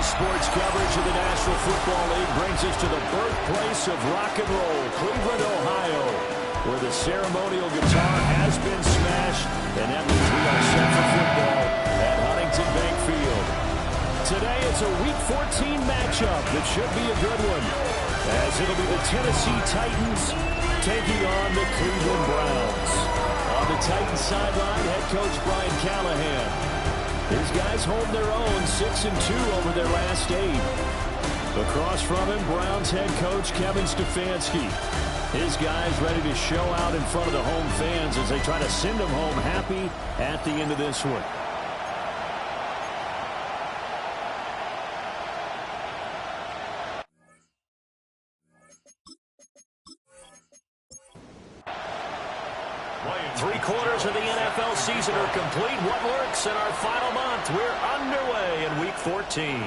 Sports coverage of the National Football League brings us to the birthplace of rock and roll, Cleveland, Ohio, where the ceremonial guitar has been smashed, and that means we are set for football at Huntington Bank Field. Today it's a Week 14 matchup that should be a good one, as it'll be the Tennessee Titans taking on the Cleveland Browns. On the Titans sideline, head coach Brian Callahan. His guys hold their own 6-2 over their last 8. Across from him, Browns head coach Kevin Stefanski. His guys ready to show out in front of the home fans as they try to send them home happy at the end of this one. Three-quarters of the NFL season are complete. What works in our final month? We're underway in Week 14.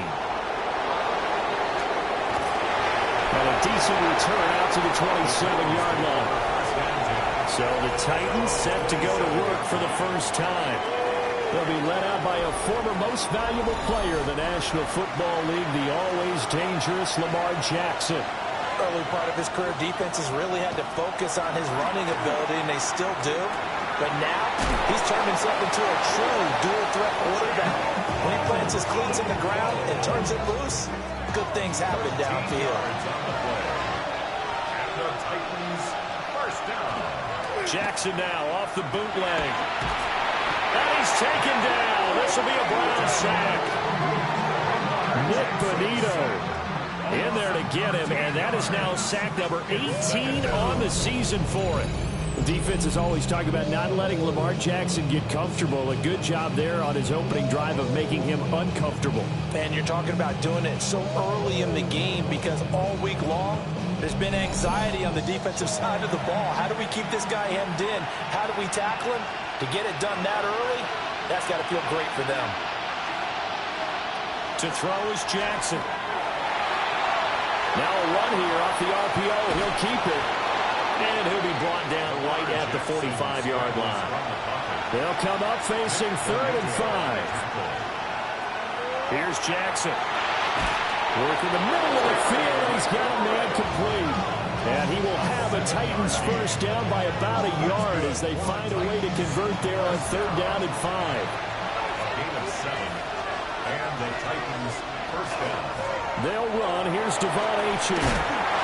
And a decent return out to the 27-yard line. So the Titans set to go to work for the first time. They'll be led out by a former most valuable player in the National Football League, the always dangerous Lamar Jackson. Early part of his career, defenses really had to focus on his running ability, and they still do. But now, he's turned himself into a true dual-threat quarterback. When he plants his cleats in the ground and turns it loose, good things happen downfield. Jackson now off the bootleg. And he's taken down. This will be a Brown sack. Nick Bonito in there to get him, and that is now sack number 18 on the season for him. The defense is always talking about not letting Lamar Jackson get comfortable. A good job there on his opening drive of making him uncomfortable. And you're talking about doing it so early in the game because all week long, there's been anxiety on the defensive side of the ball. How do we keep this guy hemmed in? How do we tackle him? To get it done that early, that's got to feel great for them. To throw is Jackson. Now a run here off the RPO. He'll keep it. And he'll be brought down right at the 45-yard line. They'll come up facing 3rd and 5. Here's Jackson. Working the middle of the field. He's got a man complete. And he will have a Titans first down by about a yard as they find a way to convert there on 3rd down and 5. Gain of 7. And the Titans first down. They'll run. Here's Devon Achane.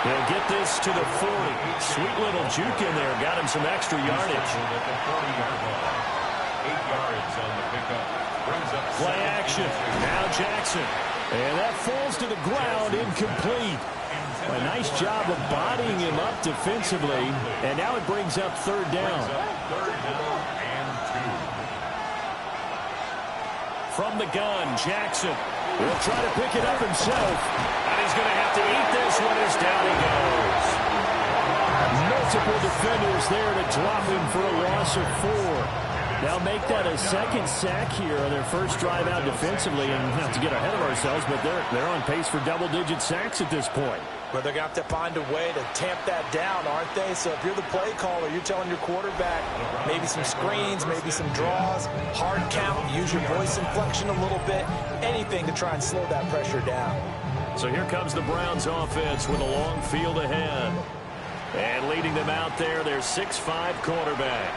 They'll get this to the 40. Sweet little juke in there. Got him some extra yardage. At the 40-yard line. 8 yards on the pickup. Brings up play action. Now Jackson. And that falls to the ground, incomplete. A nice job of bodying him up defensively. And now it brings up 3rd down. 3rd down and 2. From the gun, Jackson will try to pick it up himself. And he's going to have to eat this one as down he goes. Multiple defenders there to drop him for a loss of 4. Now make that a 2nd sack here on their first drive out defensively, and not to get ahead of ourselves, but they're on pace for double-digit sacks at this point. But they're going to have to find a way to tamp that down, aren't they? So if you're the play caller, you're telling your quarterback maybe some screens, maybe some draws, hard count, use your voice inflection a little bit, anything to try and slow that pressure down. So here comes the Browns offense with a long field ahead. And leading them out there, their 6'5" quarterback.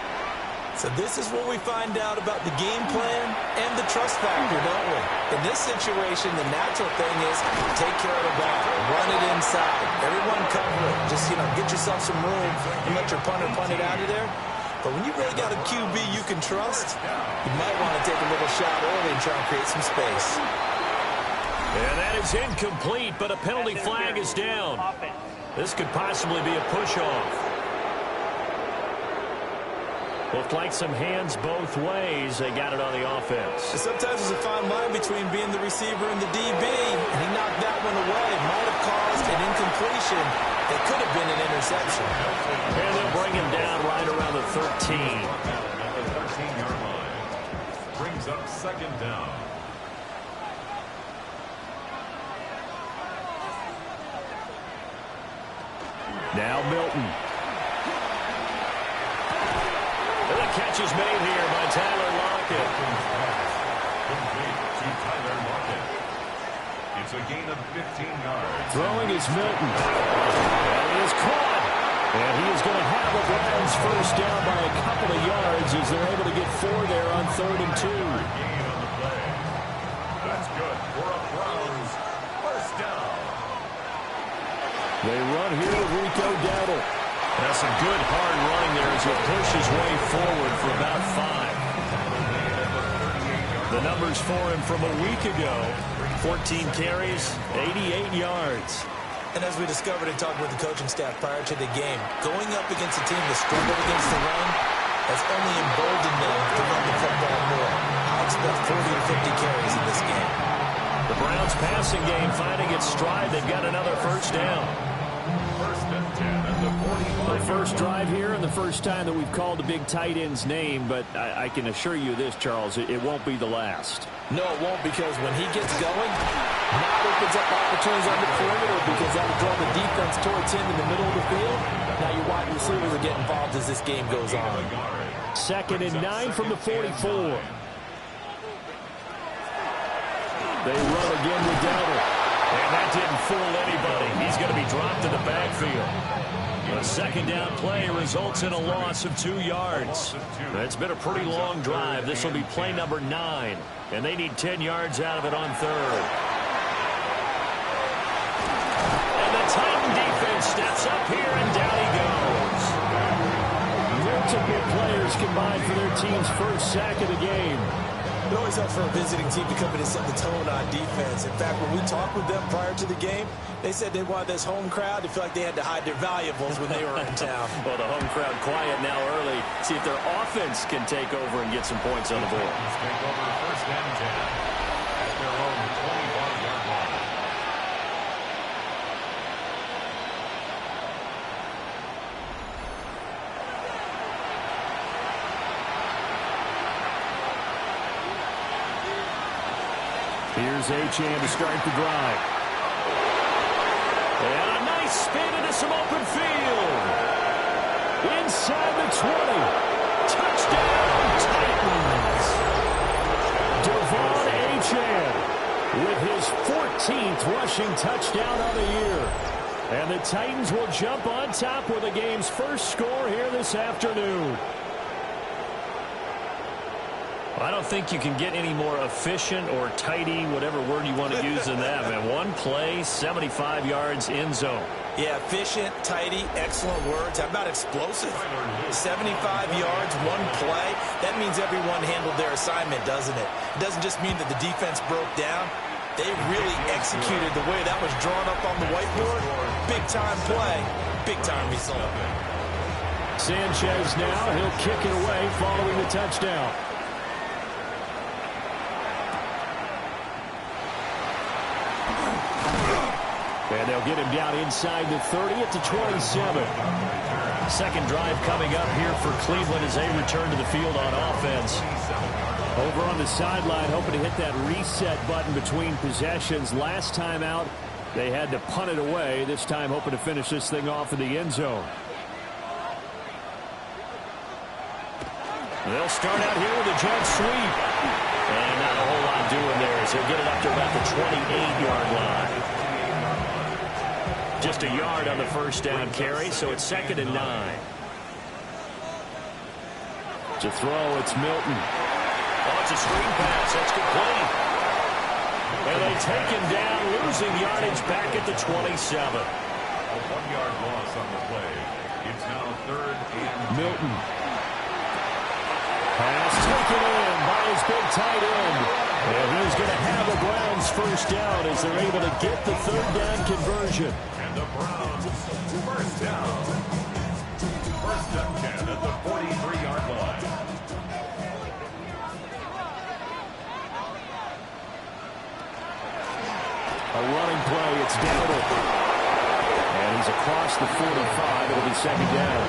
So this is where we find out about the game plan and the trust factor, don't we? In this situation, the natural thing is take care of the ball, run it inside, everyone cover it. Just, get yourself some room and let your punter punt it out of there. But when you really got a QB you can trust, you might want to take a little shot early and try and create some space. And that is incomplete, but a penalty flag is down. This could possibly be a push-off. Looked like some hands both ways. They got it on the offense. Sometimes there's a fine line between being the receiver and the DB, and he knocked that one away. Might have caused an incompletion. That could have been an interception. And they'll bring him down right around the 13. At the 13-yard line. Brings up second down. Now Milton. And the catch is made here by Tyler Lockett. Complete to Tyler Lockett. It's a gain of 15 yards. Throwing is Milton. And he is caught. And he is going to have the Browns first down by a couple of yards as they're able to get 4 there on 3rd and 2. Gain on the play. That's good for a Browns first down. They run here with Rico Dowdle. That's some good hard running there as he pushes his way forward for about 5. The numbers for him from a week ago: 14 carries, 88 yards. And as we discovered and talked with the coaching staff prior to the game, going up against a team that struggled against the run has only emboldened them to run the football more. I expect 40 to 50 carries in this game. The Browns passing game finding its stride. They've got another first down. First and 10 at the 45. The first drive here and the first time that we've called a big tight end's name, but I can assure you this, Charles, it won't be the last. No, it won't, because when he gets going, that opens up opportunities on the perimeter because that will draw the defense towards him in the middle of the field. Now your wide receivers will get involved as this game goes on. 2nd and 9 from the 44. They run again with Dowdle. And that didn't fool anybody. He's going to be dropped in the backfield. A second down play results in a loss of 2 yards. It's been a pretty long drive. This will be play number 9. And they need 10 yards out of it on 3rd. And the Titan defense steps up here, and down he goes. Multiple players combined for their team's first sack of the game. It always helps for a visiting team to come in and set the tone on defense. In fact, when we talked with them prior to the game, they said they wanted this home crowd to feel like they had to hide their valuables when they were in town. Well, the home crowd quiet now early. See if their offense can take over and get some points on the board. Take over first and 10 at their own 25-yard line. Here's Achane to start the drive. And a nice spin into some open field. Inside the 20. Touchdown, Titans. Devon Achane with his 14th rushing touchdown of the year. And the Titans will jump on top with the game's first score here this afternoon. I don't think you can get any more efficient or tidy, whatever word you want to use in that, man. One play, 75 yards, end zone. Yeah, efficient, tidy, excellent words. How about explosive? 75 yards, one play. That means everyone handled their assignment, doesn't it? It doesn't just mean that the defense broke down. They really executed the way that was drawn up on the whiteboard. Big-time play, big-time result. Sanchez now, he'll kick it away following the touchdown. And they'll get him down inside the 30 at the 27. Second drive coming up here for Cleveland as they return to the field on offense. Over on the sideline, hoping to hit that reset button between possessions. Last time out, they had to punt it away. This time hoping to finish this thing off in the end zone. They'll start out here with a jet sweep. And not a whole lot doing there as they'll get it up to about the 28-yard line. Just a yard on the first down carry, so it's 2nd and 9. To throw, it's Milton. Oh, it's a screen pass. That's complete. And they take him down, losing yardage back at the 27. A 1-yard loss on the play. It's now 3rd and Milton. Pass taken in by his big tight end. And he's going to have the Browns first down as they're able to get the 3rd down conversion. the Browns first down. First and 10 at the 43-yard line. It's Dowdle. And he's across the 45. It'll be second down.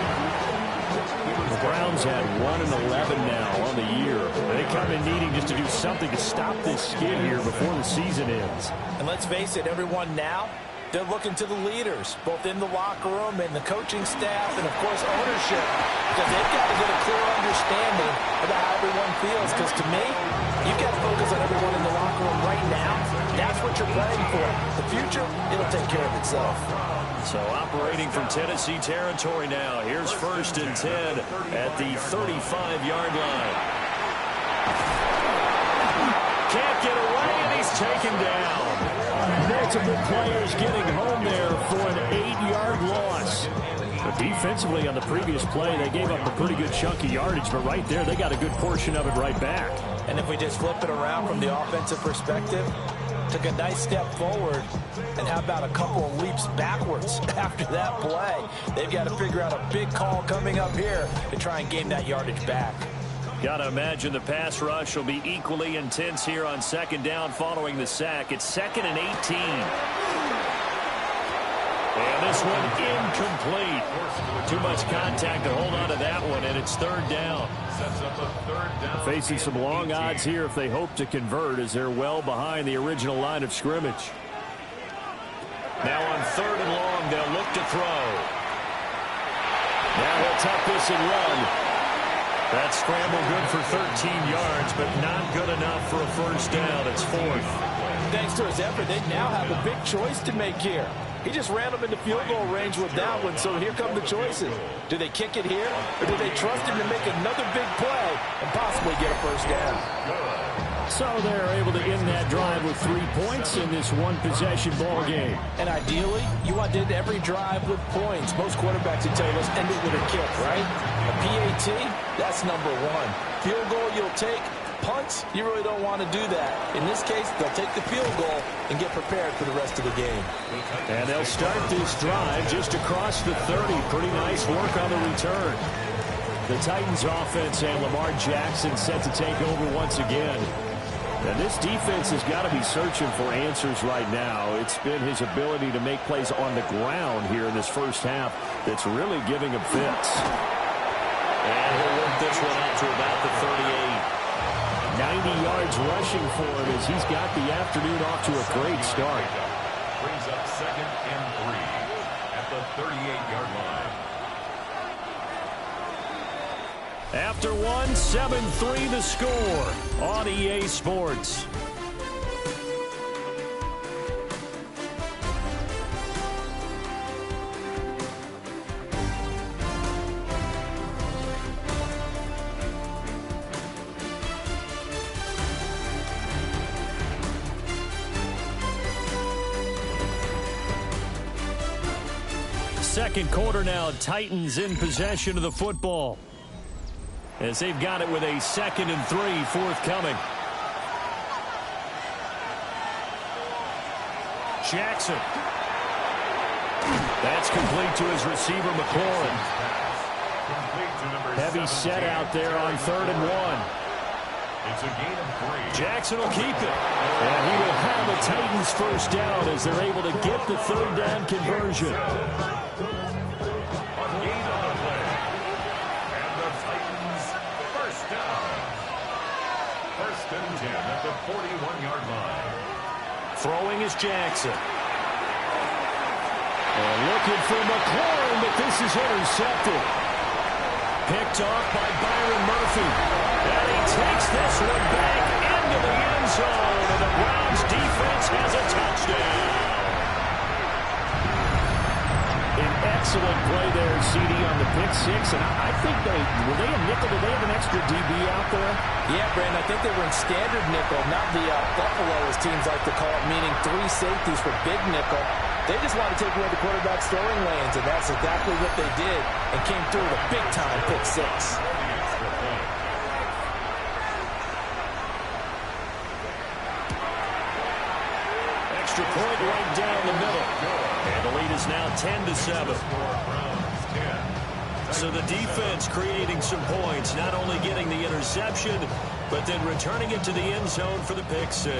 The Browns had 1-11 now on the year. They come in needing just to do something to stop this skid here before the season ends. And let's face it, everyone now, they're looking to the leaders, both in the locker room and the coaching staff and, of course, ownership, because they've got to get a clear understanding about how everyone feels. Because to me, you've got to focus on everyone in the locker room right now. That's what you're playing for. The future, it'll take care of itself. So operating from Tennessee territory now. Here's 1st and 10 at the 35-yard line. Can't get away, and he's taken down. Multiple players getting home there for an 8-yard loss. But defensively on the previous play, they gave up a pretty good chunk of yardage, but right there, they got a good portion of it right back. And if we just flip it around from the offensive perspective, took a nice step forward, and how about a couple of leaps backwards after that play? They've got to figure out a big call coming up here to try and gain that yardage back. Got to imagine the pass rush will be equally intense here on second down following the sack. It's 2nd and 18. And this one incomplete. Too much contact to hold on to that one, and it's 3rd down. Sets up a 3rd down. Facing some long odds here if they hope to convert, as they're well behind the original line of scrimmage. Now on 3rd and long, they'll look to throw. Now he'll tuck this and run. That scramble good for 13 yards, but not good enough for a 1st down. It's 4th. Thanks to his effort, they now have a big choice to make here. He just ran them into field goal range with that one, so here come the choices. Do they kick it here, or do they trust him to make another big play and possibly get a 1st down? So they're able to end that drive with 3 points in this one-possession ball game. And ideally, you want to end every drive with points. Most quarterbacks would tell you, let's end it with a kick, right? A PAT, that's number 1. Field goal you'll take. Punts, you really don't want to do that. In this case, they'll take the field goal and get prepared for the rest of the game. And they'll start this drive just across the 30. Pretty nice work on the return. The Titans offense and Lamar Jackson set to take over once again. And this defense has got to be searching for answers right now. It's been his ability to make plays on the ground here in this first half that's really giving him fits. And he'll work this one out to about the 38. 90 yards rushing for him as he's got the afternoon off to a great start. Brings up 2nd and 3 at the 38-yard line. After one, 7-3 the score on EA Sports. Second quarter now, Titans in possession of the football, as they've got it with a 2nd and 3 forthcoming. Jackson. That's complete to his receiver, McLaurin. Heavy set out there on 3rd and 1. It's a gain of 3. Jackson will keep it. And he will have a Titans 1st down as they're able to get the 3rd down conversion. At the 41-yard line. Throwing is Jackson. And looking for McLaurin, but this is intercepted. Picked off by Byron Murphy. And he takes this one back into the end zone. And the Browns defense has a touchdown. An excellent play there, CD, on the pick 6. And I think were they a nickel? Did they have an extra DB out there? Yeah, Brandon, I think they were in standard nickel, not the Buffalo, as teams like to call it, meaning 3 safeties for big nickel. They just want to take away the quarterback's throwing lanes, and that's exactly what they did, and came through with a big-time pick 6. Extra point right down the middle. And the lead is now 10-7. So the defense creating some points, not only getting the interception, but then returning it to the end zone for the pick 6.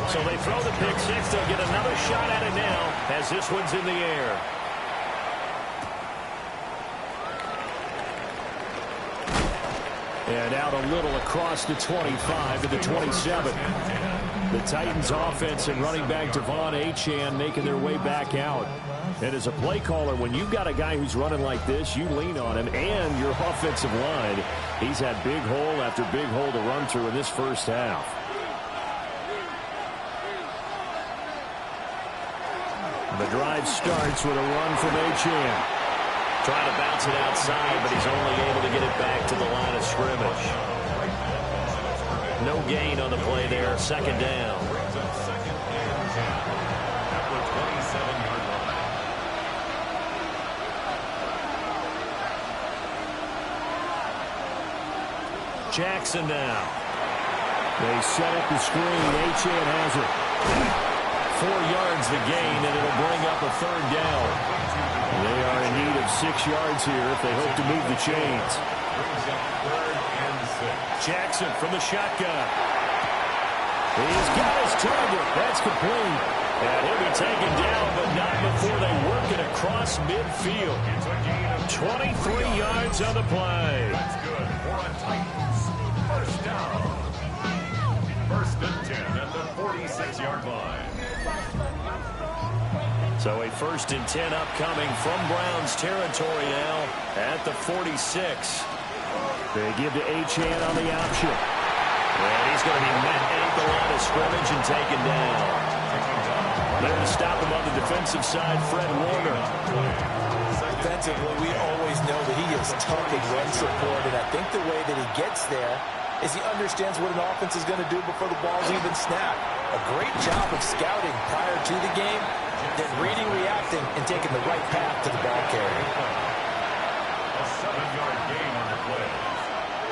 So they throw the pick six. They'll get another shot at it now as this one's in the air. And out a little across the 25 to the 27. The Titans offense and running back Devon Achane making their way back out. And as a play caller, when you've got a guy who's running like this, you lean on him and your offensive line. He's had big hole after big hole to run through in this first half. The drive starts with a run from Achane. Trying to bounce it outside, but he's only able to get it back to the line of scrimmage. No gain on the play there. Second down. Jackson now. They set up the screen. Achane has it. 4 yards the gain, and it'll bring up a third down. They are in need of 6 yards here if they hope to move the chains. Jackson from the shotgun. He's got his target. That's complete. And he'll be taken down, but not before they work it across midfield. 23 yards on the play. That's good for a Titans first down. First and 10 at the 46-yard line. So a first and 10 upcoming from Browns territory now at the 46. They give to Achane on the option. And he's going to be met at the line of scrimmage and taken down. There to stop him on the defensive side, Fred Warner. Defensively, we always know that he is tough in run support, and I think the way that he gets there is he understands what an offense is going to do before the ball's even snapped. A great job of scouting prior to the game, then reading, reacting, and taking the right path to the ball carrier. A 7-yard gain on the play.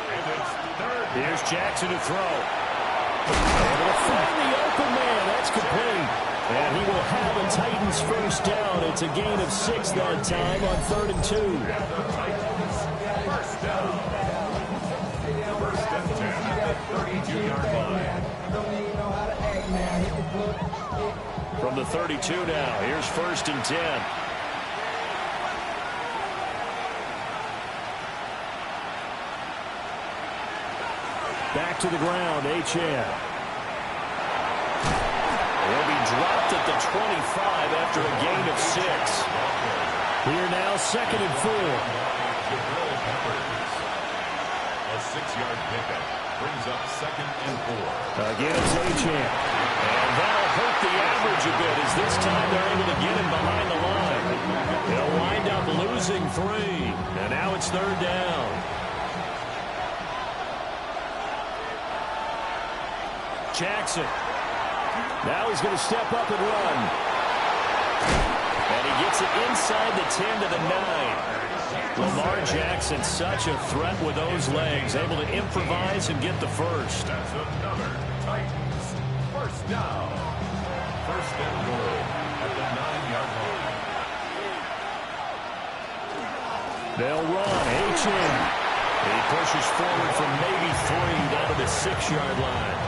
And it's third. Here's Jackson to throw. Able to find the open man. That's complete. And he will have a Titans first down. It's a gain of 6 that time on 3rd and 2. First down. First and 10 at the 32-yard line. From the 32 now, here's 1st and 10. Back to the ground, Achane. He'll be dropped at the 25 after a gain of 6. Here now, 2nd and 4. A 6-yard pickup brings up 2nd and 4. Again, it's Achane. And that'll hurt the average a bit as this time they're able to get him behind the line. They'll wind up losing 3. And now it's 3rd down. Jackson. Now he's going to step up and run. And he gets it inside the 10 to the 9. Lamar Jackson, such a threat with those legs, able to improvise and get the first. That's another Titans first down. First and goal at the 9-yard line. They'll run. Achane. He pushes forward from maybe 3 down to the 6-yard line.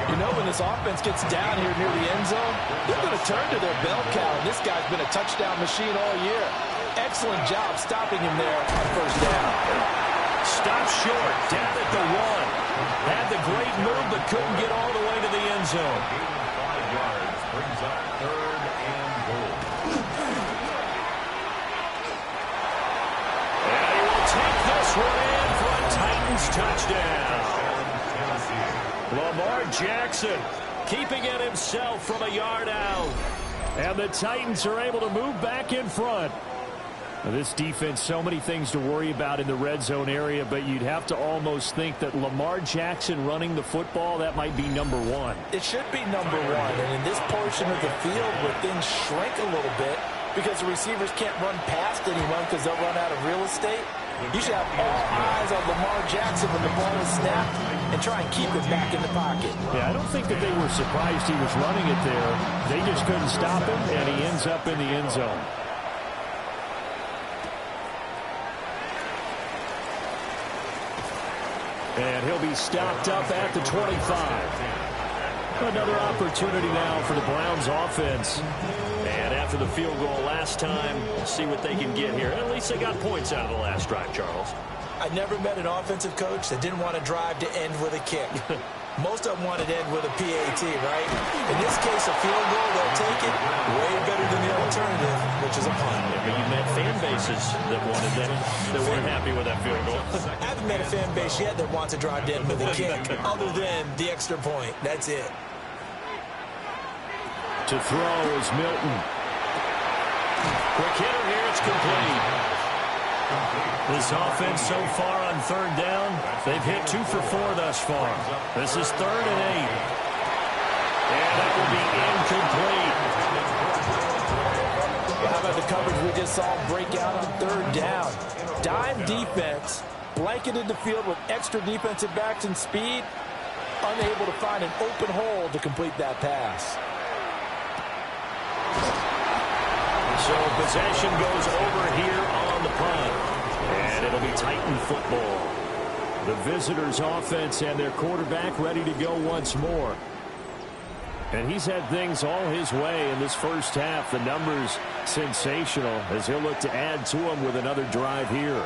You know, when this offense gets down here near the end zone, they're going to turn to their bell cow. And this guy's been a touchdown machine all year. Excellent job stopping him there on first down. Stopped short, down at the 1. Had the great move, but couldn't get all the way to the end zone. 5 yards brings up 3rd and goal. And he will take this one in for a Titans touchdown. Lamar Jackson keeping it himself from a yard out. And the Titans are able to move back in front. Now, this defense, so many things to worry about in the red zone area, but you'd have to almost think that Lamar Jackson running the football, that might be number 1. It should be number 1. And in this portion of the field where things shrink a little bit because the receivers can't run past anyone because they'll run out of real estate, you should have all eyes on Lamar Jackson when the ball is snapped and try and keep it back in the pocket. Yeah, I don't think that they were surprised he was running it there. They just couldn't stop him, and he ends up in the end zone. And he'll be stopped up at the 25. Another opportunity now for the Browns offense. And after the field goal last time, we'll see what they can get here. At least they got points out of the last drive, Charles. I never met an offensive coach that didn't want to drive to end with a kick. Most of them wanted to end with a PAT, right? In this case, a field goal, they'll take it way better than the alternative, which is a punt. But you met fan bases that wanted that weren't happy with that field goal. I haven't met a fan base yet that wants to drive to end with a kick, other than the extra point. That's it. To throw is Milton. Quick hitter here, it's complete. This offense so far on third down, they've hit 2 for 4 thus far. This is 3rd and 8. And that will be incomplete. How about the coverage we just saw break out on 3rd down? Dime defense, blanketed the field with extra defensive backs and speed, unable to find an open hole to complete that pass. So possession goes over here on the punt. And it'll be Titan football. The visitors' offense and their quarterback ready to go once more. And he's had things all his way in this first half. The numbers sensational as he'll look to add to them with another drive here.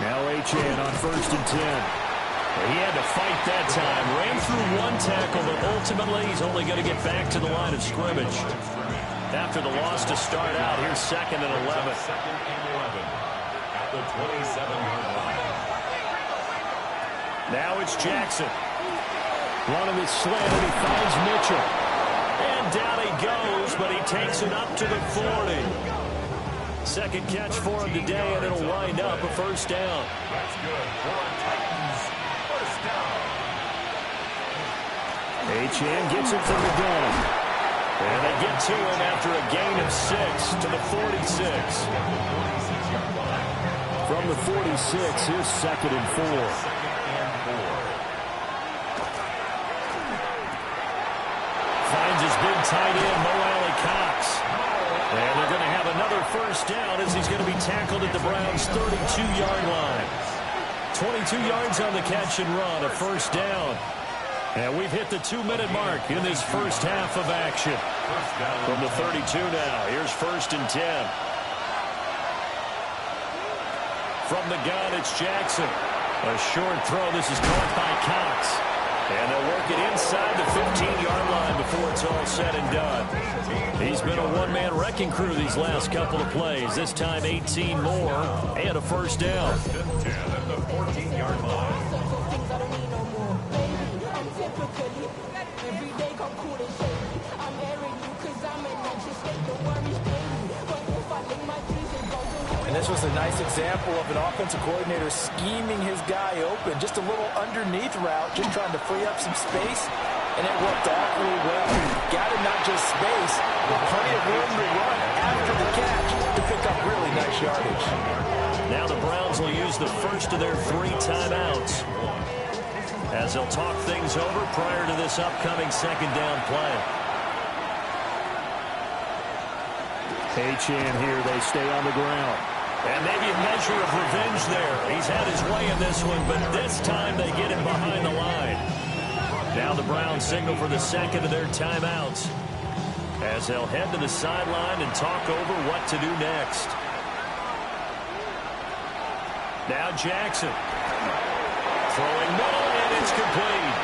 Now Achane on 1st and 10. He had to fight that time. Ran through one tackle, but ultimately he's only going to get back to the line of scrimmage. After the loss to start out, here's 2nd and 11. At the 27-yard line. Now it's Jackson. Running the slant, and he finds Mitchell. And down he goes, but he takes it up to the 40. Second catch for him today, and it'll wind up a 1st down. That's good for Titans. 1st down. Achane gets it from the gun. And they get to him after a gain of 6 to the 46. From the 46, here's 2nd and 4. Finds his big tight end, Mo Alley-Cox. And they're going to have another 1st down as he's going to be tackled at the Browns' 32-yard line. 22 yards on the catch and run, a 1st down. And we've hit the 2-minute mark in this first half of action. From the 32 now, here's 1st and 10. From the gun, it's Jackson. A short throw. This is caught by Cox. And they'll work it inside the 15-yard line before it's all said and done. He's been a one-man wrecking crew these last couple of plays. This time 18 more and a 1st down. 10 at the 14-yard line. And this was a nice example of an offensive coordinator scheming his guy open. Just a little underneath route, just trying to free up some space. And it worked awfully well. Got him not just space, but plenty of room to run after the catch to pick up really nice yardage. Now the Browns will use the first of their 3 timeouts as they'll talk things over prior to this upcoming 2nd down play. Achane here, they stay on the ground. And maybe a measure of revenge there. He's had his way in this one, but this time they get him behind the line. Now the Browns signal for the 2nd of their timeouts as they'll head to the sideline and talk over what to do next. Now Jackson. Throwing middle, and it's complete.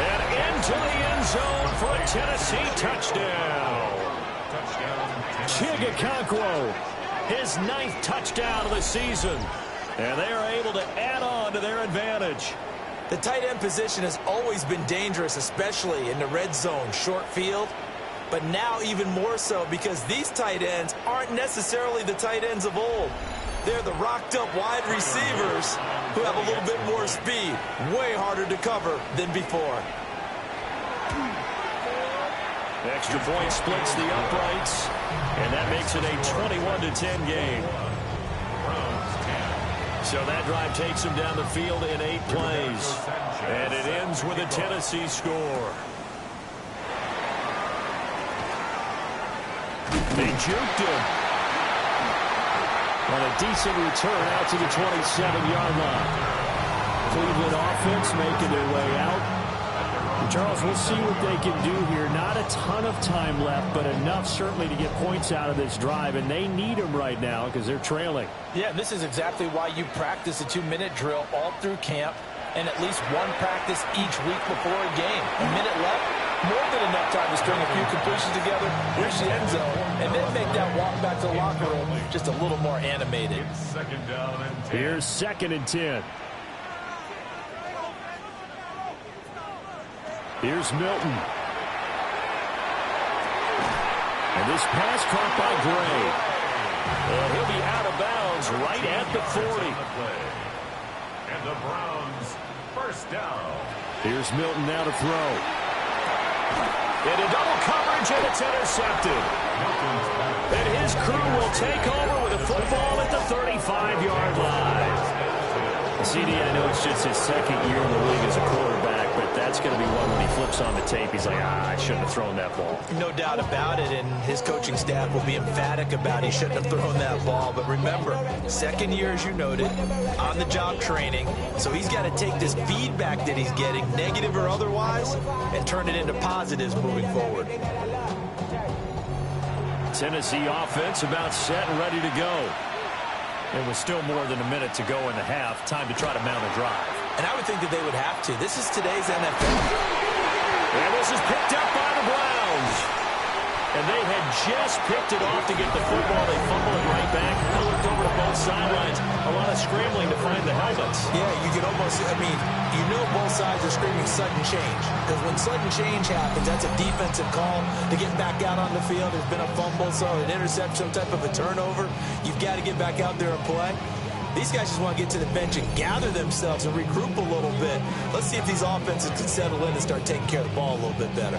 And into the end zone for a Tennessee touchdown. Chigakonkwo, his 9th touchdown of the season. And they are able to add on to their advantage. The tight end position has always been dangerous, especially in the red zone, short field. But now even more so because these tight ends aren't necessarily the tight ends of old. They're the rocked-up wide receivers who have a little bit more speed. Way harder to cover than before. Extra point splits the uprights, and that makes it a 21-10 game. So that drive takes them down the field in 8 plays, and it ends with a Tennessee score. They juked him. On a decent return out to the 27-yard line. Cleveland offense making their way out. Charles, we'll see what they can do here. Not a ton of time left, but enough certainly to get points out of this drive, and they need them right now because they're trailing. Yeah, this is exactly why you practice a 2-minute drill all through camp and at least one practice each week before a game. A minute left, more than enough time to string a few completions together, reach the end zone, and then make that walk back to the locker room just a little more animated. Second down and 10. Here's 2nd and 10. Here's Milton. And this pass caught by Gray. And he'll be out of bounds right at the 40. And the Browns, first down. Here's Milton now to throw. Into double coverage, and it's intercepted. And his crew will take over with a football at the 35-yard line. CD, I know it's just his 2nd year in the league as a quarterback, but that's going to be one when he flips on the tape. He's like, I shouldn't have thrown that ball. No doubt about it, and his coaching staff will be emphatic about he shouldn't have thrown that ball. But remember, 2nd year, as you noted, on-the-job training. So he's got to take this feedback that he's getting, negative or otherwise, and turn it into positives moving forward. Tennessee offense about set and ready to go. And with still more than a minute to go in the half, time to try to mount a drive. And I would think that they would have to. This is today's NFL. And this is picked up by the Browns. And they had just picked it off to get the football. They fumble it right back. They looked over to both sidelines. A lot of scrambling to find the helmets. Yeah, you can almost, you know both sides are screaming sudden change. Because when sudden change happens, that's a defensive call to get back out on the field. There's been a fumble, so an interception, some type of a turnover. You've got to get back out there and play. These guys just want to get to the bench and gather themselves and regroup a little bit. Let's see if these offenses can settle in and start taking care of the ball a little bit better.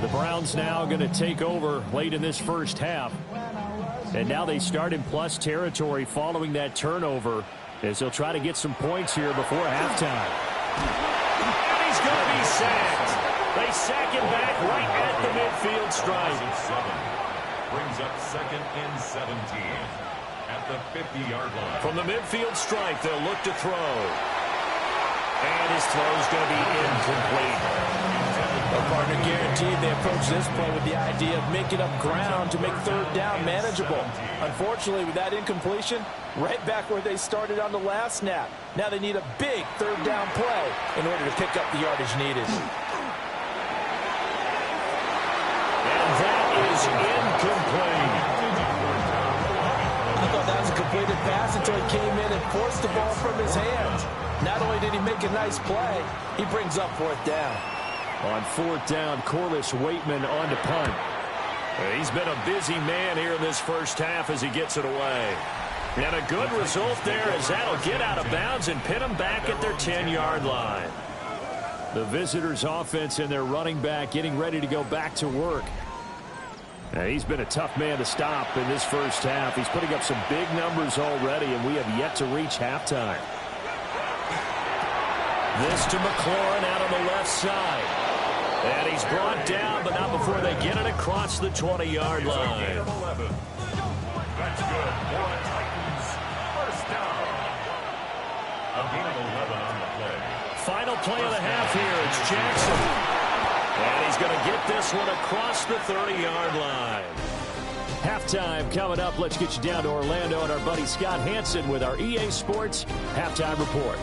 The Browns now going to take over late in this first half. And now they start in plus territory following that turnover as they'll try to get some points here before halftime. And he's going to be sacked. They sack him back right at the midfield stripe. Brings up 2nd and 17 at the 50-yard line. From the midfield stripe, they'll look to throw. And his throw's going to be incomplete. Our partner guaranteed they approach this play with the idea of making up ground to make 3rd down manageable. Unfortunately, with that incompletion, right back where they started on the last snap. Now they need a big 3rd down play in order to pick up the yardage needed. And that is incomplete. I thought that was a completed pass until he came in and forced the ball from his hands. Not only did he make a nice play, he brings up 4th down. On 4th down, Corliss Waitman on to punt. He's been a busy man here in this first half as he gets it away. And a good result there as that'll get out of bounds and pin them back at their 10-yard line. The visitors' offense and their running back getting ready to go back to work. Now, he's been a tough man to stop in this first half. He's putting up some big numbers already, and we have yet to reach halftime. This to McLaurin out on the left side. And he's brought down, but not before they get it across the 20-yard line. That's good for the Titans. First down. A gain of 11 on the play. Final play of the half here. It's Jackson. And he's going to get this one across the 30-yard line. Halftime coming up. Let's get you down to Orlando and our buddy Scott Hansen with our EA Sports Halftime Report.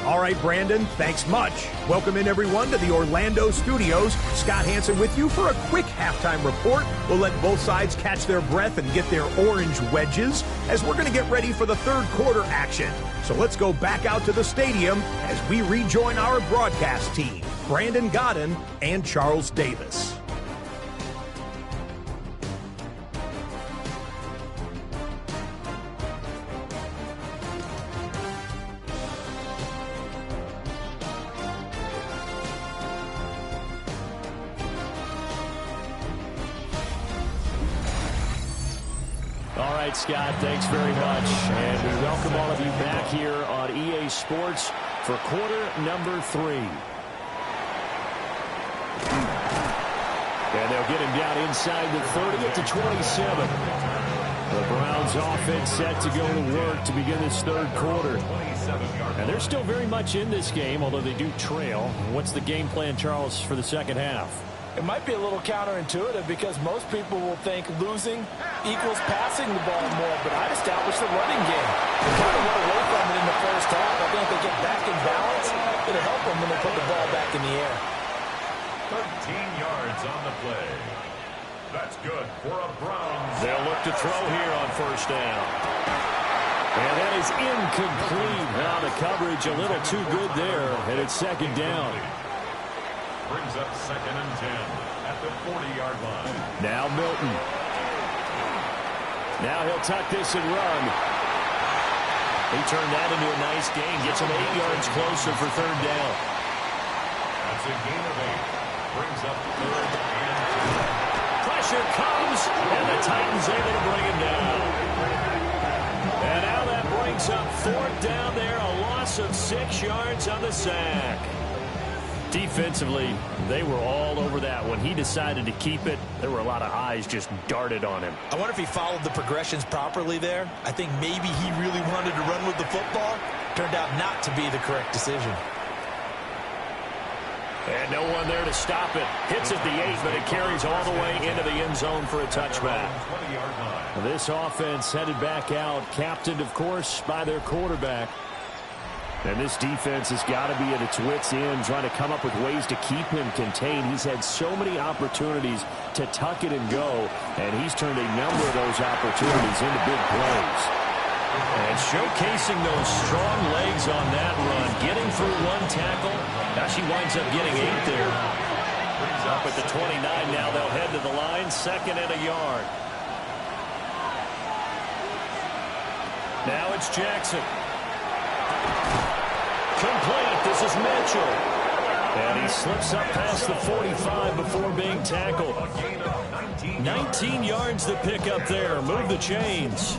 All right, Brandon, thanks much. Welcome in, everyone, to the Orlando studios. Scott Hansen with you for a quick halftime report. We'll let both sides catch their breath and get their orange wedges as we're going to get ready for the 3rd quarter action. So let's go back out to the stadium as we rejoin our broadcast team, Brandon Godden and Charles Davis. Scott, thanks very much. And we welcome all of you back here on EA Sports for quarter number 3. And they'll get him down inside the 30 at the 27. The Browns offense set to go to work to begin this third quarter. And they're still very much in this game, although they do trail. What's the game plan, Charles, for the second half? It might be a little counterintuitive because most people will think losing equals passing the ball more, but I'd establish the running game. They kind of went away from it in the first half. I think if they get back in balance, it'll help them when they put the ball back in the air. 13 yards on the play. That's good for a Browns. They'll look to throw here on first down. And that is incomplete. Now the coverage a little too good there, and it's second down. Brings up 2nd and 10 at the 40-yard line. Now Milton. Now he'll tuck this and run. He turned that into a nice gain. Gets him 8 yards closer for third down. That's a gain of 8. Brings up 3rd and 2. Pressure comes, and the Titans able to bring him down. And now that brings up 4th down there. A loss of 6 yards on the sack. Defensively, they were all over that. When he decided to keep it, there were a lot of eyes just darted on him. I wonder if he followed the progressions properly there. I think maybe he really wanted to run with the football. Turned out not to be the correct decision. And no one there to stop it. Hits at the 8, but it carries all the way into the end zone for a touchback. This offense headed back out, captained, of course, by their quarterback. And this defense has got to be at its wits' end, trying to come up with ways to keep him contained. He's had so many opportunities to tuck it and go, and he's turned a number of those opportunities into big plays. And showcasing those strong legs on that run, getting through one tackle. Now she winds up getting 8 there. Up at the 29 now, they'll head to the line, 2nd and a yard. Now it's Jackson. Complete. This is Mitchell. And he slips up past the 45 before being tackled. 19 yards to pick up there. Move the chains.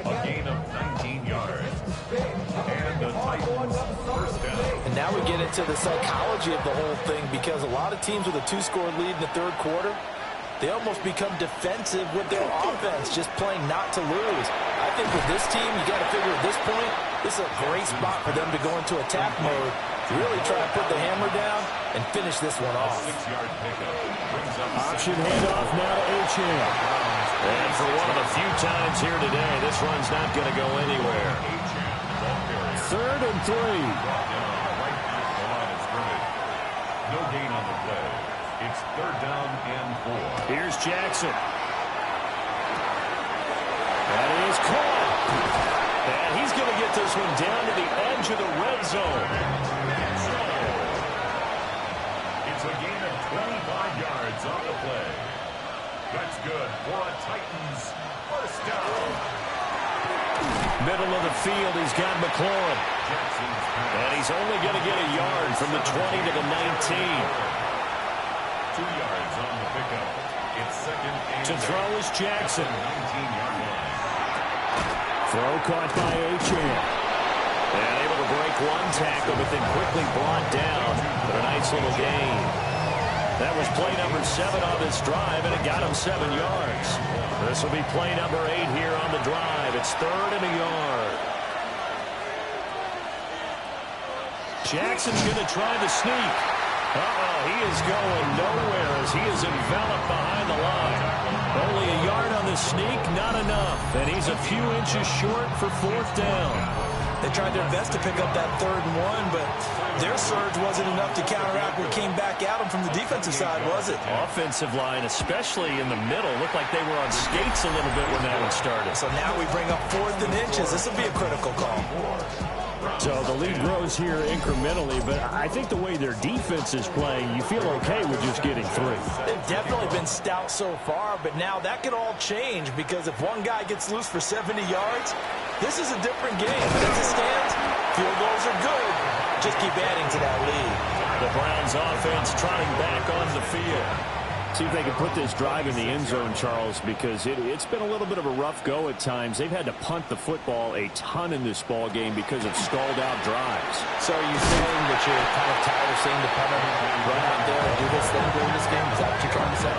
A gain of 19 yards. And the Titans first down. And now we get into the psychology of the whole thing, because a lot of teams with a 2-score lead in the third quarter, they almost become defensive with their offense, just playing not to lose. I think with this team, you got to figure at this point, this is a great spot for them to go into attack mode, really try to put the hammer down and finish this one off. 6-yard pickup. Brings up Option handoff now to Achane. And for one of the few times here today, this run's not going to go anywhere. 3rd and 3. Right at the line of scrimmage. No gain on the play. It's 3rd down and 4. Here's Jackson. That is caught. And he's going to get this one down to the edge of the red zone. It's a gain of 25 yards on the play. That's good for a Titans first down. Middle of the field, he's got McLaurin. And he's only going to get a yard from the 20 to the 19. 2 yards on the pickup. It's 2nd and To throw is Jackson. 19-yard line. Throw caught by Achane. And able to break one tackle, but then quickly brought down. But a nice little gain. That was play number 7 on this drive, and it got him 7 yards. This will be play number 8 here on the drive. It's 3rd and a yard. Jackson's going to try the sneak. He is going nowhere as he is enveloped behind the line. Only a yard on the sneak, not enough. And he's a few inches short for 4th down. They tried their best to pick up that 3rd and 1, but their surge wasn't enough to counteract what came back at them from the defensive side, was it? Offensive line, especially in the middle, looked like they were on skates a little bit when that one started. So now we bring up 4th and inches. This will be a critical call. So the lead grows here incrementally, but I think the way their defense is playing, you feel okay with just getting 3. They've definitely been stout so far, but now that could all change, because if one guy gets loose for 70 yards, this is a different game. But as it stands, field goals are good. Just keep adding to that lead. The Browns offense trotting back on the field. See if they can put this drive in the end zone, Charles, because it's been a little bit of a rough go at times. They've had to punt the football a ton in this ball game because of stalled-out drives. So are you saying that you're kind of tired of seeing the punter run out there and do this thing during this game? Is that what you're trying to say?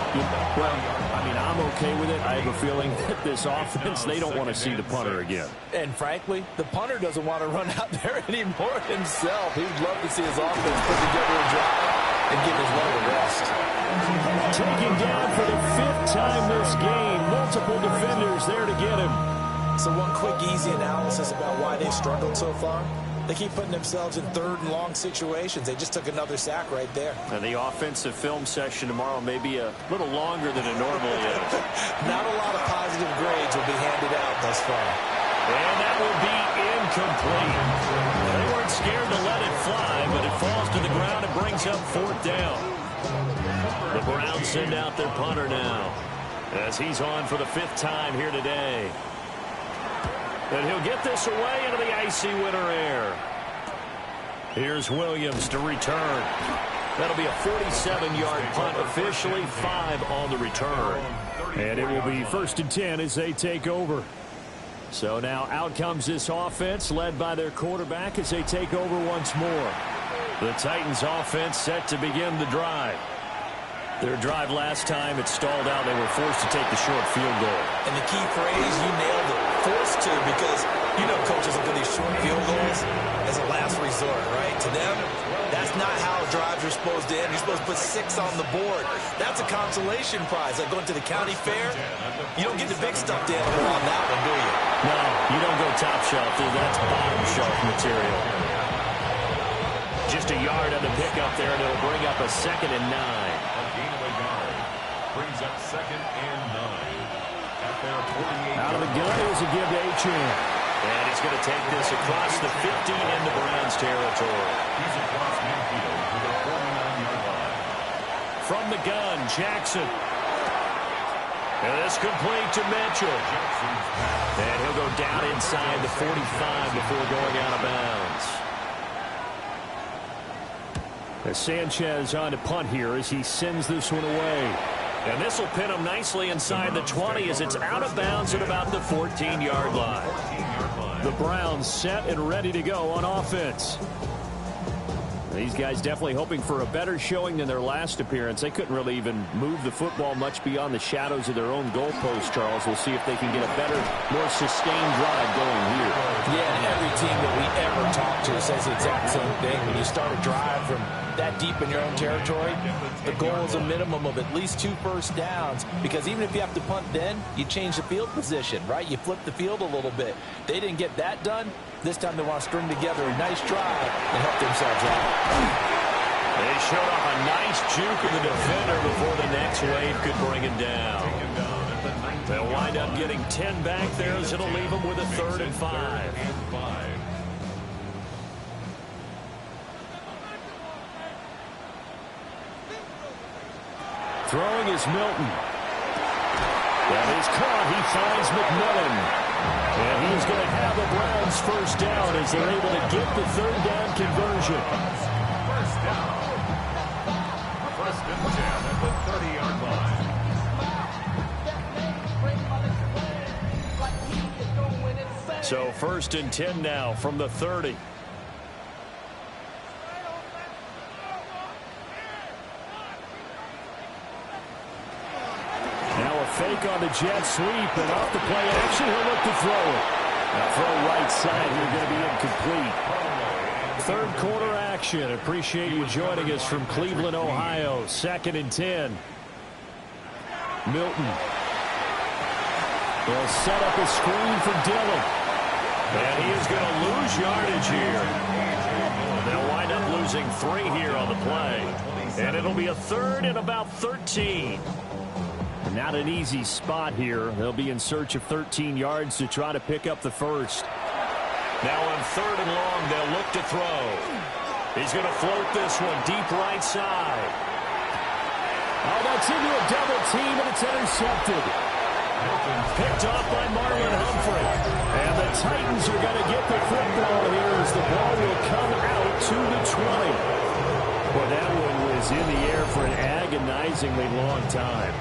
Well, I mean, I'm okay with it. I have a feeling that this offense, they don't want to see the punter again. And frankly, the punter doesn't want to run out there anymore himself. He would love to see his offense put together a drive and give his leg a rest. Taken down for the 5th time this game. Multiple defenders there to get him. So one quick, easy analysis about why they've struggled so far. They keep putting themselves in 3rd and long situations. They just took another sack right there. And the offensive film session tomorrow may be a little longer than it normally is. Not a lot of positive grades will be handed out thus far. And that will be incomplete. They weren't scared to let it fly, but it falls to the ground and brings up 4th down. The Browns send out their punter now as he's on for the 5th time here today. And he'll get this away into the icy winter air. Here's Williams to return. That'll be a 47-yard punt, officially 5 on the return. And it will be 1st and 10 as they take over. So now out comes this offense led by their quarterback as they take over once more. The Titans offense set to begin the drive. Their drive last time, it stalled out. They were forced to take the short field goal. And the key phrase, you nailed it, forced to, because you know coaches look at these short field goals as a last resort, right? To them, that's not how drives are supposed to end. You're supposed to put 6 on the board. That's a consolation prize. Like going to the county fair, you don't get the big stuffed animal on that one, do you? No, you don't go top shelf, dude. That's bottom shelf material. Just a yard on the pickup there, and it'll bring up a 2nd and 9. Brings up 2nd and 9. At their 48. Out of the gun is a give to Achane. And he's going to take this across the 15 into Browns territory. He's across midfield to the 49-yard line. From the gun, Jackson. And this complete to Mitchell. And he'll go down inside the 45 before going out of bounds. As Sanchez on to punt here as he sends this one away. And this will pin him nicely inside the 20 as it's out of bounds at about the 14-yard line. The Browns set and ready to go on offense. These guys definitely hoping for a better showing than their last appearance. They couldn't really even move the football much beyond the shadows of their own goalpost, Charles. We'll see if they can get a better, more sustained drive going here. Yeah, and every team that we ever talk to says the exact same thing. When you start a drive from that deep in your own territory, the goal is a minimum of at least 2 first downs, because even if you have to punt then, you change the field position, right? You flip the field a little bit. They didn't get that done. This time they want to string together a nice drive and help themselves out. They showed off a nice juke of the defender before the next wave could bring him down. They'll wind up getting 10 back there as it'll leave them with a 3rd and 5. Throwing is Milton. That is caught. He finds McMillan. And he's going to have the Browns first down as they're able to get the 3rd down conversion. First down. 1st and 10 at the 30-yard line. So 1st and 10 now from the 30. Fake on the jet sweep, and off the play action, he'll look to throw it. Now throw right side here, going to be incomplete. 3rd quarter action. Appreciate you joining us from Cleveland, Ohio. 2nd and 10. Milton. They'll set up a screen for Dillon. And he is going to lose yardage here. They'll wind up losing 3 here on the play. And it'll be a 3rd and about 13. Not an easy spot here. They'll be in search of 13 yards to try to pick up the first. Now on 3rd and long, they'll look to throw. He's going to float this one deep right side. Oh, that's into a double team, and it's intercepted. Picked off by Marlon Humphrey. And the Titans are going to get the football here as the ball will come out to the 20. Well, that one was in the air for an agonizingly long time.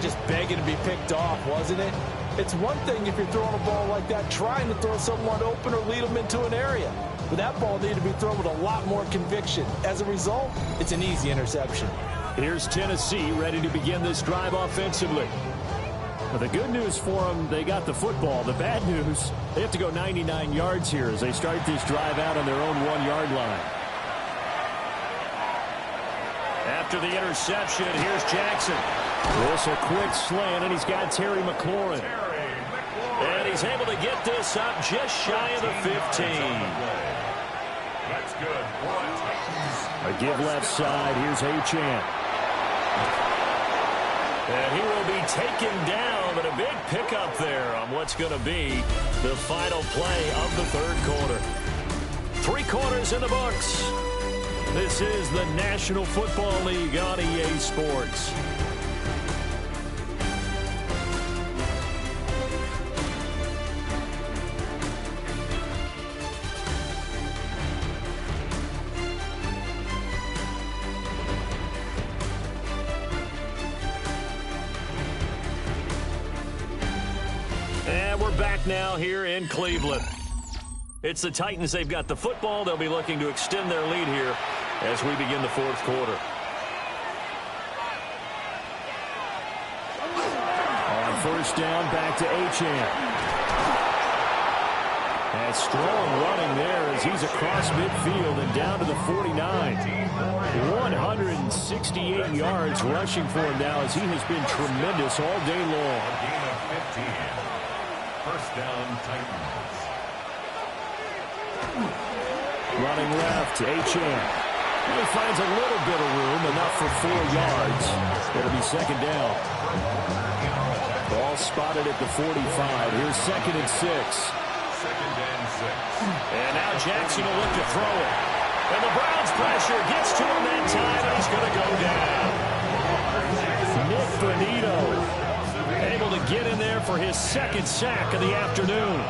Just begging to be picked off, wasn't it? It's one thing if you're throwing a ball like that, trying to throw someone open or lead them into an area. But that ball needed to be thrown with a lot more conviction. As a result, it's an easy interception. Here's Tennessee ready to begin this drive offensively. But the good news for them, they got the football. The bad news, they have to go 99 yards here as they start this drive out on their own 1-yard line. After the interception, here's Jackson. This a quick slant, and he's got Terry McLaurin. And he's able to get this up just shy of the 15. That's good. A give left side. Here's Achane. And he will be taken down, but a big pickup there on what's going to be the final play of the third quarter. 3 quarters in the books. This is the National Football League on EA Sports. And we're back now here in Cleveland. It's the Titans. They've got the football. They'll be looking to extend their lead here as we begin the fourth quarter. On first down, back to Achane. And strong running there as he's across midfield and down to the 49. 168 yards rushing for him now as he has been tremendous all day long. A gain of 15. First down, Titans. Running left, Achane. He finds a little bit of room, enough for 4 yards. It'll be second down. Ball spotted at the 45. Here's second and 6. Second and 6. And now Jackson will look to throw it. And the Browns pressure gets to him that time, and he's going to go down. Nick Bonito able to get in there for his second sack of the afternoon.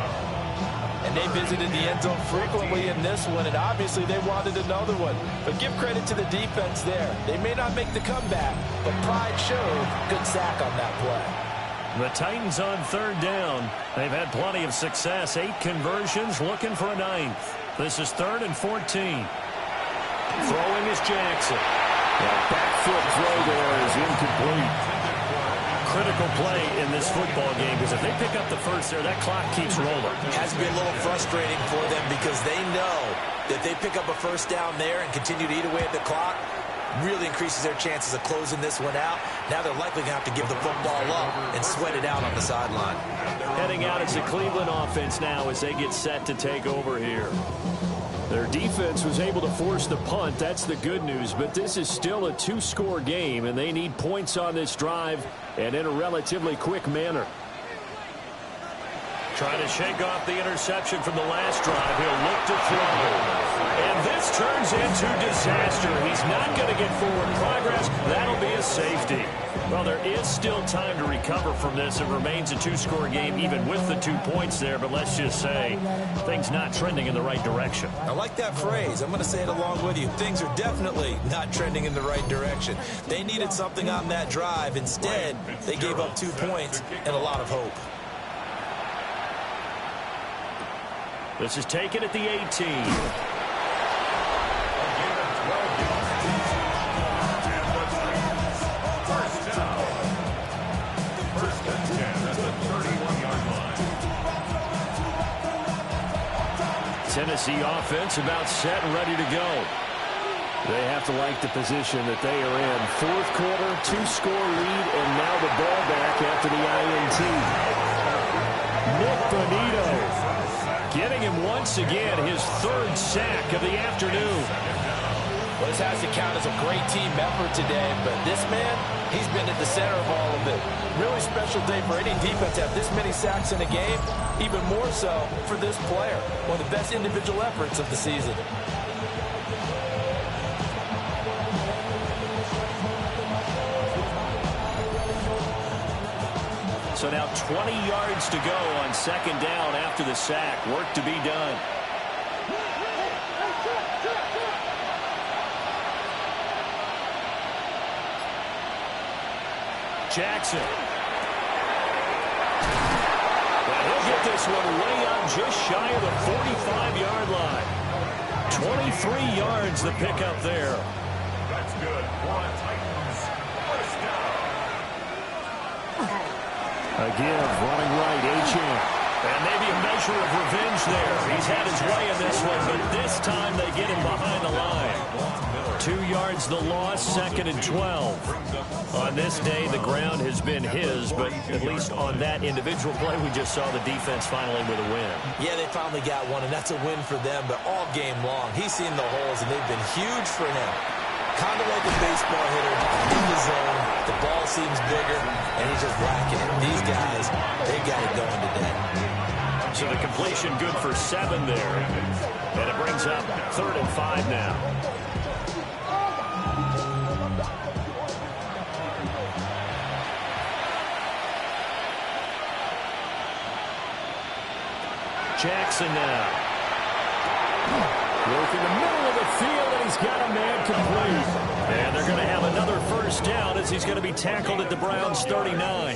And they visited the end zone frequently in this one, and obviously they wanted another one. But give credit to the defense there. They may not make the comeback, but pride showed. Good sack on that play. The Titans on third down. They've had plenty of success. 8 conversions, looking for a 9th. This is 3rd and 14. Throwing is Jackson. That back foot throw there is incomplete. Critical play in this football game because if they pick up the first there, that clock keeps rolling. It has to be a little frustrating for them because they know that they pick up a first down there and continue to eat away at the clock, really increases their chances of closing this one out. Now they're likely going to have to give the football up and sweat it out on the sideline. Heading out is the Cleveland offense now as they get set to take over here. Their defense was able to force the punt. That's the good news. But this is still a 2-score game, and they need points on this drive and in a relatively quick manner. Trying to shake off the interception from the last drive. He'll look to throw. And this turns into disaster. He's not going to get forward progress. That'll be a safety. Well, there is still time to recover from this. It remains a 2-score game even with the 2 points there. But let's just say things not trending in the right direction. I like that phrase. I'm going to say it along with you. Things are definitely not trending in the right direction. They needed something on that drive. Instead, they gave up 2 points and a lot of hope. This is taken at the 18. Tennessee offense about set and ready to go. They have to like the position that they are in. Fourth quarter, 2-score lead, and now the ball back after the INT. Nick Bonito getting him once again his 3rd sack of the afternoon. Well, this has to count as a great team effort today, but this man, he's been at the center of all of it. Really special day for any defense to have this many sacks in a game, even more so for this player. One of the best individual efforts of the season. So now 20 yards to go on second down after the sack. Work to be done. Jackson. Well, he'll get this one way up just shy of the 45-yard line. 23 yards the pickup there. That's good. For Titans. First down. A give, running right, Achane. And maybe a measure of revenge there. He's had his way in this one, but this time they get him behind the line. 2 yards the loss, 2nd and 12. On this day, the ground has been his, but at least on that individual play, we just saw the defense finally with a win. Yeah, they finally got one, and that's a win for them, but all game long, he's seen the holes, and they've been huge for him. Kind of like a baseball hitter in the zone. The ball seems bigger, and he's just whacking it. These guys, they got it going today. So the completion good for 7 there. And it brings up 3rd and 5 now. Jackson now. Work in the middle of the field, and he's got a man complete. And they're going to have another first down as he's going to be tackled at the Browns' 39.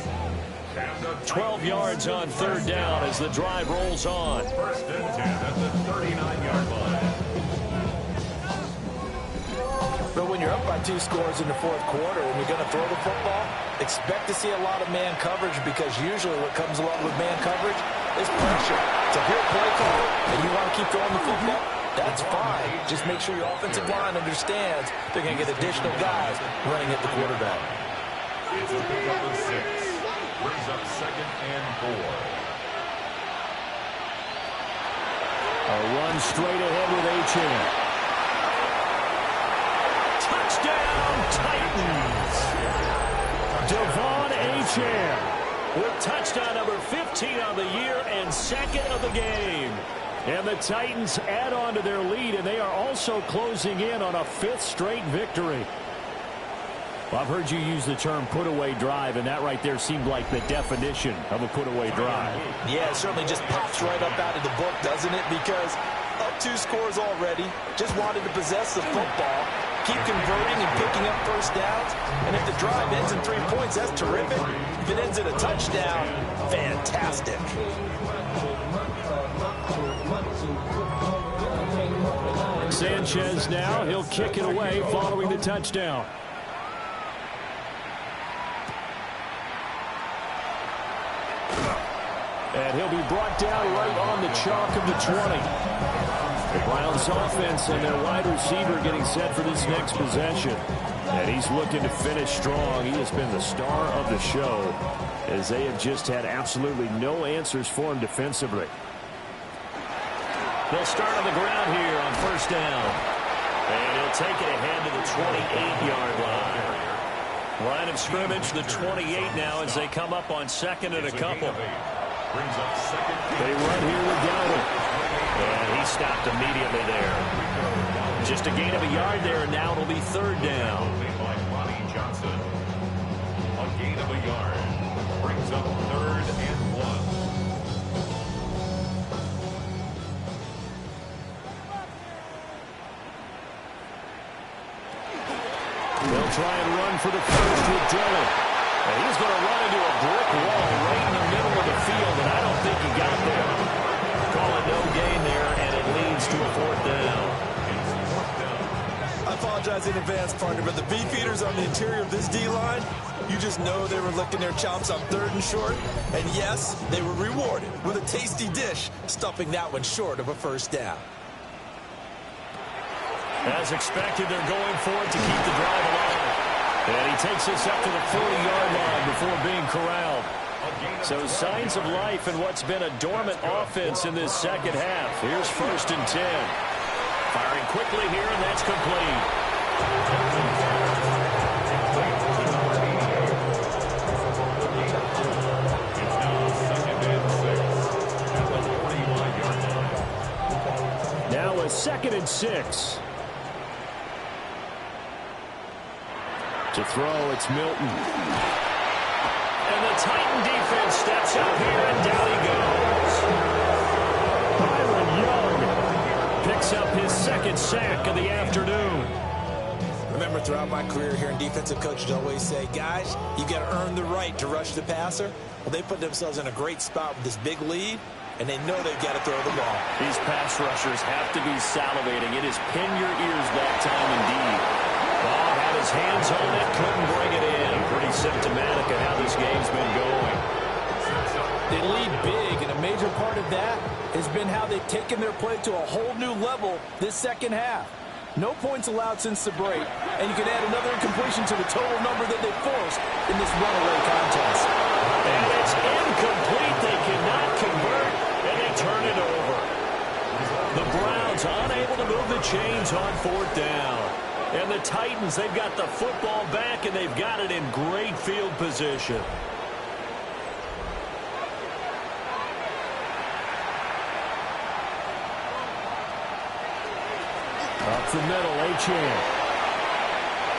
12 yards on 3rd down as the drive rolls on. 1st and 10 at the 39-yard line. But when you're up by 2 scores in the 4th quarter and you're going to throw the football, expect to see a lot of man coverage, because usually what comes along with man coverage is pressure. So if you're a play caller and you want to keep throwing the football, that's fine. Just make sure your offensive line understands they're going to get additional guys running at the quarterback. It's a pickup of 6. Brings up 2nd and 4. A run straight ahead with Achane. Touchdown, Titans! Devon Achane With touchdown number 15 on the year and 2nd of the game. And the Titans add on to their lead, and they are also closing in on a 5th straight victory. Well, I've heard you use the term put-away drive, and that right there seemed like the definition of a put-away drive. Yeah, it certainly just pops right up out of the book, doesn't it? Because up 2 scores already, just wanted to possess the football, keep converting and picking up first downs. And if the drive ends in 3 points, that's terrific. If it ends in a touchdown, fantastic. Sanchez now, he'll kick it away following the touchdown. And he'll be brought down right on the chalk of the 20. The Browns offense and their wide receiver getting set for this next possession. And he's looking to finish strong. He has been the star of the show, as they have just had absolutely no answers for him defensively. They'll start on the ground here on 1st down. And he'll take it ahead to the 28-yard line. Line of scrimmage, the 28 now, as they come up on 2nd and a couple. Brings up 2nd. They run here with Dowdle. And he stopped immediately there. Just a gain of a yard there, and now it'll be 3rd down. By Lonnie Johnson. A gain of a yard. Brings up 3rd and 1. They'll try and run for the first with Dillon. And he's going to run into a brick wall right in the middle of the field, and I don't think he got there. Call it no gain there, and it leads to a 4th down. I apologize in advance, partner, but the beefeaters on the interior of this D-line, you just know they were licking their chops on 3rd and short. And yes, they were rewarded with a tasty dish, stuffing that one short of a first down. As expected, they're going for it to keep the drive alive. And he takes us up to the 40-yard line before being corralled. So signs of life in what's been a dormant offense in this 2nd half. Here's 1st and 10. Firing quickly here, and that's complete. Now a 2nd and 6. To throw, it's Milton. And the Titan defense steps up here, and down he goes. Byron Young picks up his 2nd sack of the afternoon. Remember, throughout my career here in defensive coaches always say, guys, you got to earn the right to rush the passer. Well, they put themselves in a great spot with this big lead, and they know they've got to throw the ball. These pass rushers have to be salivating. It is pin your ears that time indeed. Ball had his hands on it, couldn't bring it in. Pretty symptomatic of how this game's been going. They lead big, and a major part of that has been how they've taken their play to a whole new level this second half. No points allowed since the break, and you can add another incompletion to the total number that they forced in this runaway contest. And it's incomplete. They cannot convert, and they turn it over. The Browns unable to move the chains on fourth down. And the Titans, they've got the football back, and they've got it in great field position. Up the middle, Achane.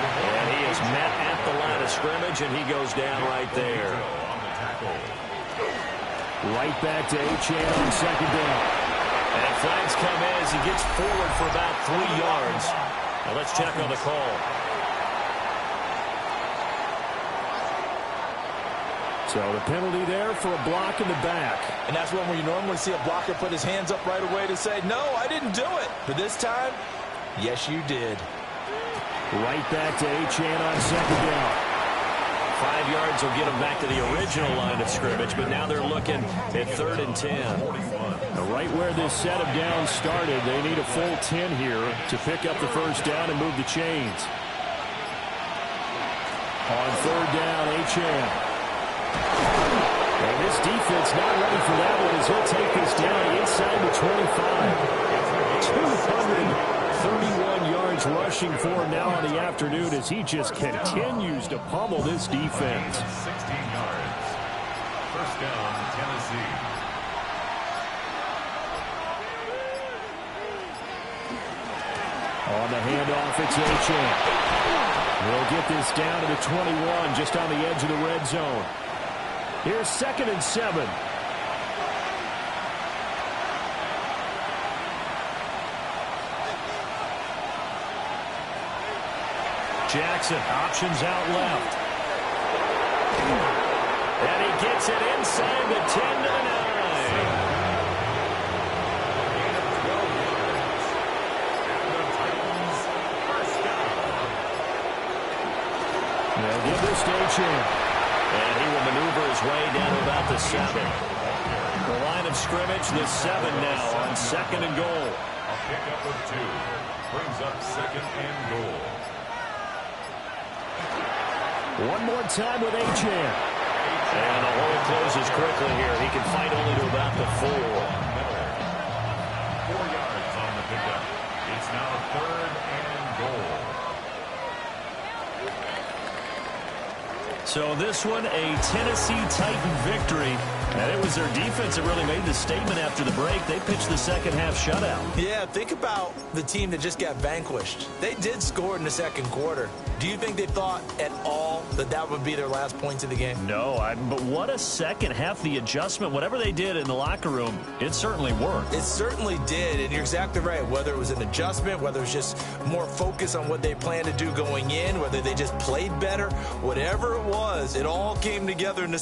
And he is met at the line of scrimmage, and he goes down right there. Right back to Achane on second down. And flags come in as he gets forward for about 3 yards. Now let's check on the call. So the penalty there for a block in the back. And that's one where you normally see a blocker put his hands up right away to say, no, I didn't do it. But this time, yes, you did. Right back to Achane on second down. 5 yards will get them back to the original line of scrimmage, but now they're looking at 3rd and 10. Now right where this set of downs started, they need a full 10 here to pick up the first down and move the chains. On 3rd down, Achane. And this defense not ready for that one as he'll take this down inside the 25. 231 yards rushing for him now on the afternoon as he just continues to pummel this defense. 16 yards. First down, Tennessee. On the handoff, it's Achane. We'll get this down to the 21, just on the edge of the red zone. Here's 2nd and 7. Jackson, options out left. And he gets it inside the 10 to the 9. They'll give this to Achane. And he will maneuver his way down to about the 7. The line of scrimmage, the 7 now on 2nd and goal. A pickup of 2. Brings up 2nd and goal. One more time with Achane. And the hole closes quickly here. He can fight only to about the 4. 4 yards on the pickup. It's now 3rd and goal. So this one, a Tennessee Titan victory. And it was their defense that really made the statement after the break. They pitched the second half shutout. Yeah, think about the team that just got vanquished. They did score in the second quarter. Do you think they thought at all that that would be their last points of the game? No, but what a second half. The adjustment, whatever they did in the locker room, it certainly worked. It certainly did, and you're exactly right. Whether it was an adjustment, whether it was just more focus on what they planned to do going in, whether they just played better, whatever it was, it all came together in the